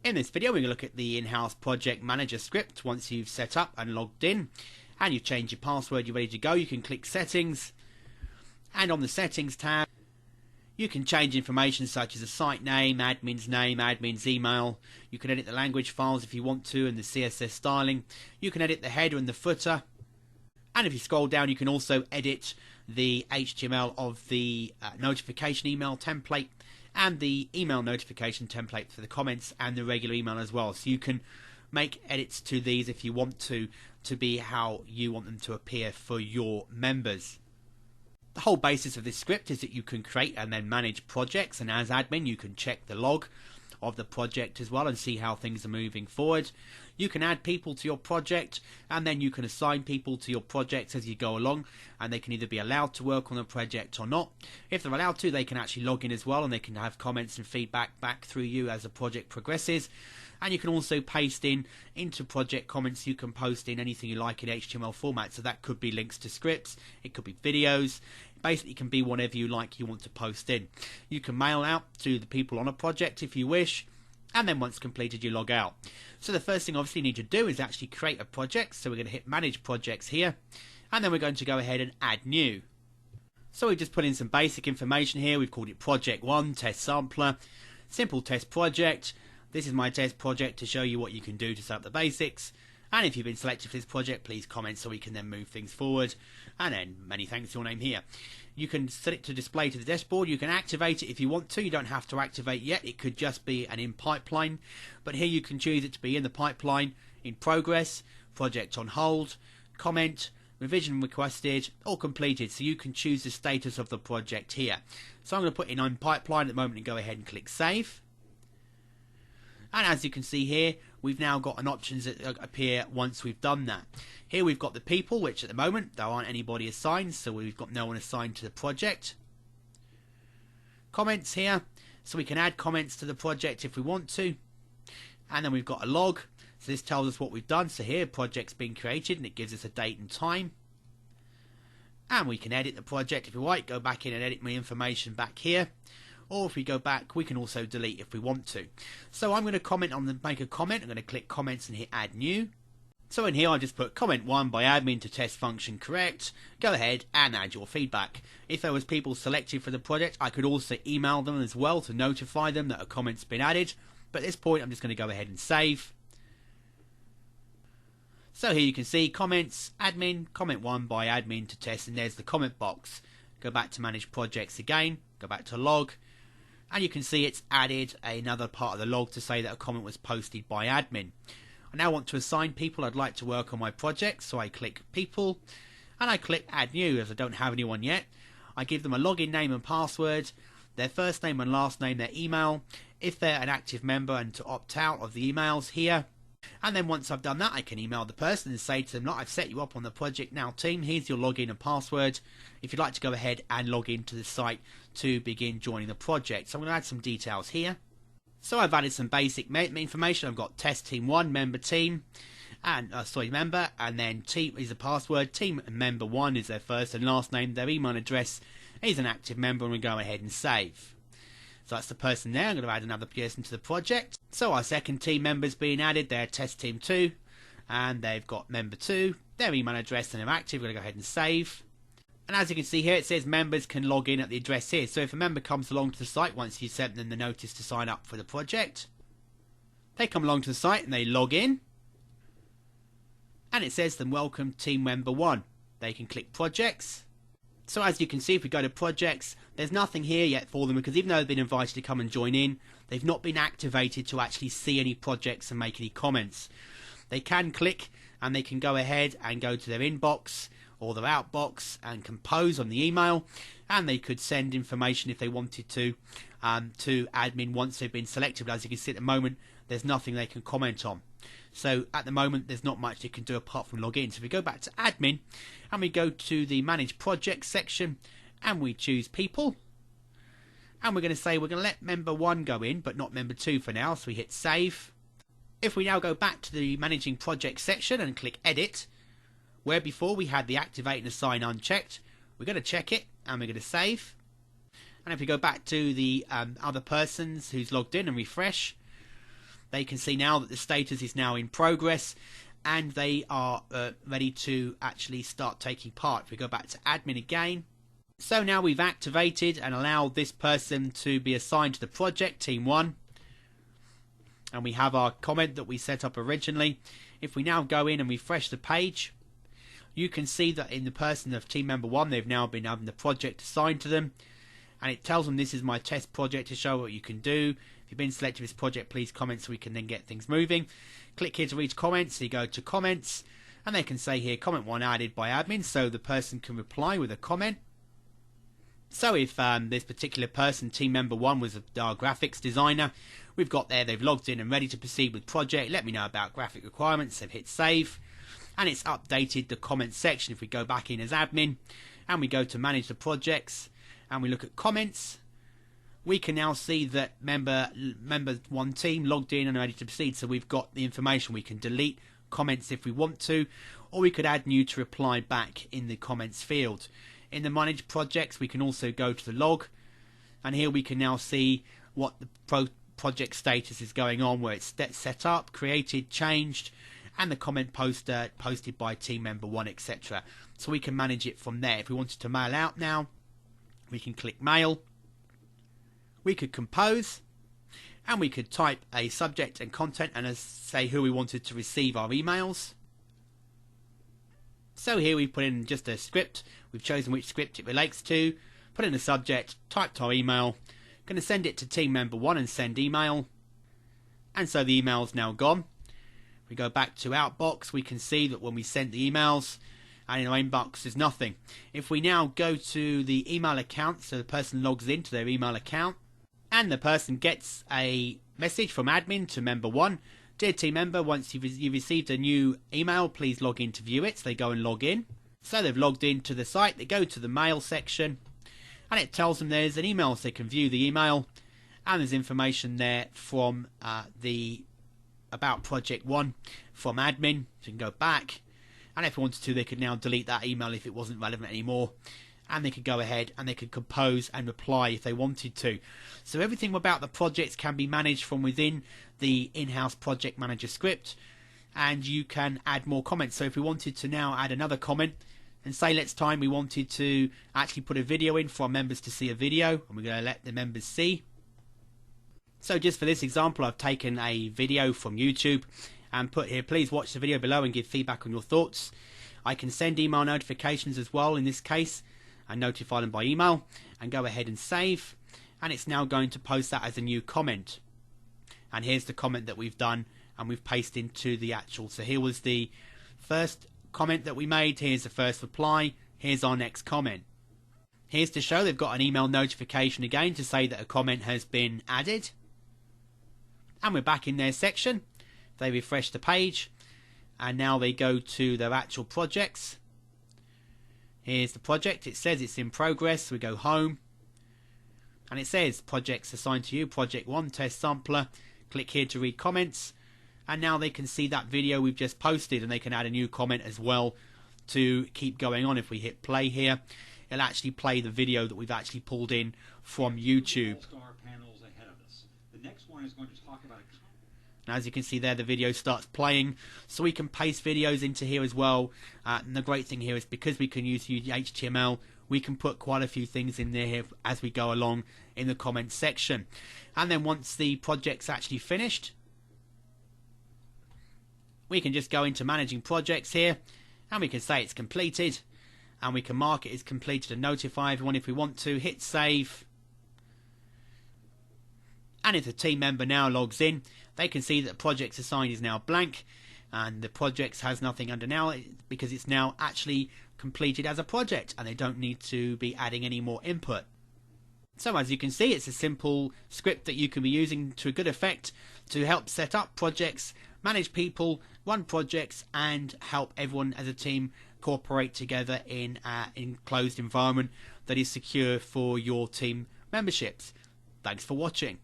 In this video, we're going to look at the in-house project manager script. Once you've set up and logged in and you've changed your password, you're ready to go, you can click settings, and on the settings tab you can change information such as a site name, admin's email. You can edit the language files if you want to and the CSS styling. You can edit the header and the footer, and if you scroll down you can also edit the HTML of the notification email template and the email notification template for the comments and the regular email as well. So you can make edits to these if you want to be how you want them to appear for your members. The whole basis of this script is that you can create and then manage projects, and as admin you can check the log of the project as well and see how things are moving forward. You can add people to your project, and then you can assign people to your projects as you go along, and they can either be allowed to work on the project or not. If they're allowed to, they can actually log in as well, and they can have comments and feedback back through you as the project progresses. And you can also paste into project comments. You can post in anything you like in HTML format, so that could be links to scripts, it could be videos, basically it can be whatever you like you want to post in. You can mail out to the people on a project if you wish, and then once completed you log out. So the first thing obviously you need to do is actually create a project. So we're going to hit manage projects here, and then we're going to go ahead and add new. So we've just put in some basic information here. We've called it project 1 test sampler, simple test project. This is my test project to show you what you can do to set up the basics. And if you've been selected for this project, please comment so we can then move things forward. And then many thanks to your name here. You can set it to display to the dashboard. You can activate it if you want to. You don't have to activate yet. It could just be an in pipeline. But here you can choose it to be in the pipeline, in progress, project on hold, comment, revision requested, or completed. So you can choose the status of the project here. So I'm going to put in pipeline at the moment and go ahead and click save. And as you can see here, we've now got an options that appear once we've done that. Here we've got the people, which at the moment there aren't anybody assigned, so we've got no one assigned to the project. Comments here, so we can add comments to the project if we want to. And then we've got a log, so this tells us what we've done. So here, project's been created and it gives us a date and time. And we can edit the project if we like, go back in and edit my information back here. Or if we go back, we can also delete if we want to. So I'm going to make a comment. I'm going to click comments and hit add new. So in here I just put comment 1 by admin to test function correct. Go ahead and add your feedback. If there was people selected for the project, I could also email them as well to notify them that a comment's been added. But at this point I'm just going to go ahead and save. So here you can see comments, admin, comment 1 by admin to test, and there's the comment box. Go back to manage projects again, go back to log. And you can see it's added another part of the log to say that a comment was posted by admin. I now want to assign people I'd like to work on my project, so I click people and I click add new as I don't have anyone yet. I give them a login name and password, their first name and last name, their email, if they're an active member, and to opt out of the emails here. And then once I've done that, I can email the person and say to them, look, I've set you up on the project now, team. Here's your login and password if you'd like to go ahead and log into the site to begin joining the project. So I'm going to add some details here. So I've added some basic information. I've got test team 1, member team, and member, and then team is the password. Team member 1 is their first and last name. Their email address is an active member, and we go ahead and save. So that's the person there. I'm going to add another person to the project. So our second team member's being added. They're test team 2, and they've got member 2, their email address, and they're active. We're going to go ahead and save. And as you can see here, it says members can log in at the address here. So if a member comes along to the site once you sent them the notice to sign up for the project, they come along to the site and they log in. And it says to them, welcome team member 1. They can click projects. So as you can see, if we go to projects, there's nothing here yet for them because even though they've been invited to come and join in, they've not been activated to actually see any projects and make any comments. They can click and they can go ahead and go to their inbox or their outbox and compose on the email, and they could send information if they wanted to admin once they've been selected. But as you can see at the moment, there's nothing they can comment on. So at the moment there's not much you can do apart from log in. So if we go back to admin and we go to the manage projects section and we choose people, and we're going to say we're going to let member 1 go in but not member 2 for now, so we hit save. If we now go back to the managing projects section and click edit, where before we had the activate and assign unchecked, we're going to check it and we're going to save. And if we go back to the other persons who's logged in and refresh, they can see now that the status is now in progress, and they are ready to actually start taking part. If we go back to admin again, so now we've activated and allowed this person to be assigned to the project, team 1, and we have our comment that we set up originally. If we now go in and refresh the page, you can see that in the person of team member 1, they've now been having the project assigned to them, and it tells them this is my test project to show what you can do. If you've been selected for this project, please comment so we can then get things moving. Click here to read comments. So you go to comments, and they can say here comment 1 added by admin, so the person can reply with a comment. So if this particular person, team member 1, was our graphics designer, we've got there, they've logged in and ready to proceed with project. Let me know about graphic requirements. They've hit save, and it's updated the comments section. If we go back in as admin and we go to manage the projects and we look at comments, we can now see that member 1 team logged in and ready to proceed. So we've got the information. We can delete comments if we want to, or we could add new to reply back in the comments field. In the manage projects, we can also go to the log, and here we can now see what the project status is going on, where it's set up, created, changed, and the comment posted by team member 1, etc. So we can manage it from there. If we wanted to mail out now, we can click mail. We could compose, and we could type a subject and content and say who we wanted to receive our emails. So here we put in just a script. We've chosen which script it relates to, put in a subject, typed our email, going to send it to team member 1 and send email, and so the email's now gone. We go back to Outbox, we can see that when we sent the emails, and in our inbox there's nothing. If we now go to the email account, so the person logs into their email account, and the person gets a message from admin to member 1. Dear team member, once you've received a new email, please log in to view it. So they go and log in. So they've logged into the site. They go to the mail section, and it tells them there's an email, so they can view the email. And there's information there from the about project 1 from admin. So you can go back, and if they wanted to, they could now delete that email if it wasn't relevant anymore. And they could go ahead and they could compose and reply if they wanted to. So everything about the projects can be managed from within the in-house project manager script, and you can add more comments. So if we wanted to now add another comment, and say let's time we wanted to actually put a video in for our members to see a video, and we're going to let the members see. So just for this example, I've taken a video from YouTube and put here, please watch the video below and give feedback on your thoughts. I can send email notifications as well in this case, and notify them by email, and go ahead and save, and it's now going to post that as a new comment. And here's the comment that we've done, and we've pasted into the actual. So here was the first comment that we made, here's the first reply, here's our next comment. Here's to show they've got an email notification again to say that a comment has been added, and we're back in their section. They refresh the page, and now they go to their actual projects. Here's the project. It says it's in progress. We go home, and it says projects assigned to you, project 1, test sampler. Click here to read comments, and now they can see that video we've just posted, and they can add a new comment as well to keep going on. If we hit play here, it'll actually play the video that we've actually pulled in from YouTube. Panels ahead of us. The next one is going to talk about. As you can see there, the video starts playing, so we can paste videos into here as well. And the great thing here is because we can use HTML, we can put quite a few things in there as we go along in the comments section. And then once the project's actually finished, we can just go into managing projects here, and we can say it's completed, and we can mark it as completed and notify everyone if we want to. Hit save. And if the team member now logs in, they can see that the projects assigned is now blank, and the projects has nothing under now because it's now actually completed as a project, and they don't need to be adding any more input. So as you can see, it's a simple script that you can be using to good effect to help set up projects, manage people, run projects, and help everyone as a team cooperate together in an enclosed environment that is secure for your team memberships. Thanks for watching.